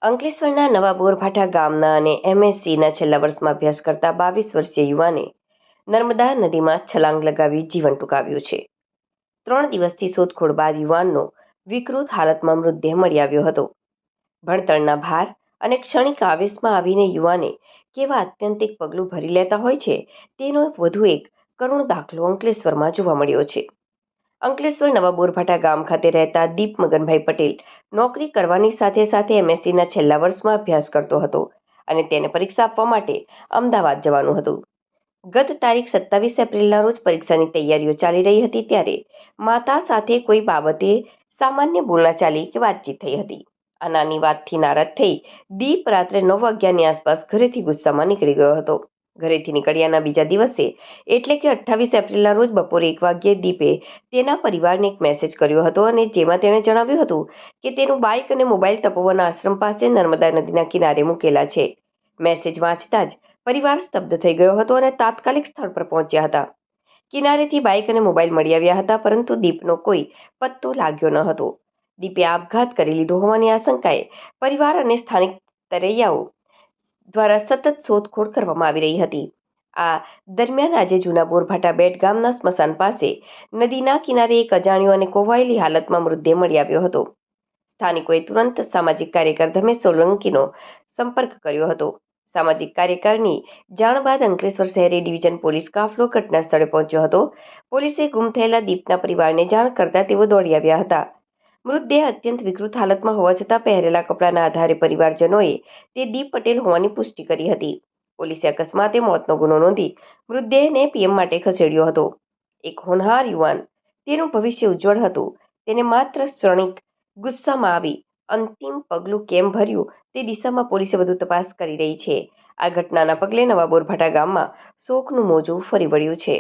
અંકલેશ્વરના નવા બોરભાઠા ગામના અને એમએસસીના છેલ્લા વર્ષમાં અભ્યાસ કરતા 22 વર્ષીય યુવાને નર્મદા નદીમાં છલાંગ લગાવી જીવન ટૂંકાવ્યું છે. 3 દિવસથી શોધખોળ બાદ યુવાનનો વિકૃત હાલતમાં મૃતદેહ મળી આવ્યો હતો. ભણતરના ભાર અને ક્ષણિક આવેશમાં આવીને યુવાને કેવા આત્યંતિક પગલું ભરી લેતા હોય છે તેનો વધુ એક કરુણ દાખલો અંકલેશ્વરમાં જોવા મળ્યો છે. અંકલેશ્વર નવા બોરભાઠા ગામ ખાતે રહેતા દીપ મગનભાઈ પટેલ નોકરી કરવાની સાથે સાથે એમએસસીના છેલ્લા વર્ષમાં અભ્યાસ કરતો હતો અને તેને પરીક્ષા આપવા માટે અમદાવાદ જવાનું હતું. ગત તારીખ 27 એપ્રિલના રોજ પરીક્ષાની તૈયારીઓ ચાલી રહી હતી ત્યારે માતા સાથે કોઈ બાબતે સામાન્ય બોલચાલી કે વાતચીત થઈ હતી. આ નાની વાતથી નારાજ થઈ દીપ રાત્રે 9 વાગ્યાની આસપાસ ઘરેથી ગુસ્સામાં નીકળી ગયો હતો. ઘરેથી નીકળ્યાના બીજા દિવસે એટલે કે 28 એપ્રિલના રોજ બપોરે 1 વાગ્યે દીપે તેના પરિવારને એક મેસેજ કર્યો હતો અને જેમાં તેણે જણાવ્યું હતું કે તેનું બાઇક અને મોબાઈલ તપોવન આશ્રમ પાસે નર્મદા નદીના કિનારે મૂકેલા છે. મેસેજ વાંચતા જ પરિવાર સ્તબ્ધ થઈ ગયો હતો અને તાત્કાલિક સ્થળ પર પહોંચ્યા હતા. કિનારેથી બાઇક અને મોબાઈલ મળી આવ્યા હતા, પરંતુ દીપનો કોઈ પત્તો લાગ્યો ન હતો. દીપે આપઘાત કરી લીધો હોવાની આશંકાએ પરિવાર અને સ્થાનિક તરૈયાઓ દ્વારા સતત શોધખોળ કરવામાં આવી રહી હતી. આ દરમિયાન આજે જૂના બોરભાઠા બેટ ગામના સ્મશાન પાસે નદીના કિનારે એક અજાણ્યો અને કોહવાયેલી હાલતમાં મૃતદેહ મળી આવ્યો હતો. સ્થાનિકોએ તુરંત સામાજિક કાર્યકર ધમેશ સોલંકીનો સંપર્ક કર્યો હતો. સામાજિક કાર્યકરની જાણ બાદ અંકલેશ્વર શહેરી ડિવિઝન પોલીસ કાફલો ઘટના સ્થળે પહોંચ્યો હતો. પોલીસે ગુમ થયેલા દીપના પરિવારને જાણ કરતા તેઓ દોડી આવ્યા હતા. મૃતદેહ અત્યંત વિકૃત હાલતમાં હોવા છતાં પહેરેલા કપડાના આધારે પરિવારજનોએ તે દીપ પટેલ હોવાની પુષ્ટિ કરી હતી. પોલીસે અકસ્માતે મોતનો ગુનો નોંધી મૃતદેહને પીએમ માટે ખસેડ્યો હતો. એક હોનહાર યુવાન, તેનું ભવિષ્ય ઉજ્જવળ હતું, તેને માત્ર ક્ષણિક ગુસ્સામાં આવી અંતિમ પગલું કેમ ભર્યું તે દિશામાં પોલીસે વધુ તપાસ કરી રહી છે. આ ઘટનાના પગલે નવા બોરભાઠા ગામમાં શોકનું મોજું ફરી વળ્યું છે.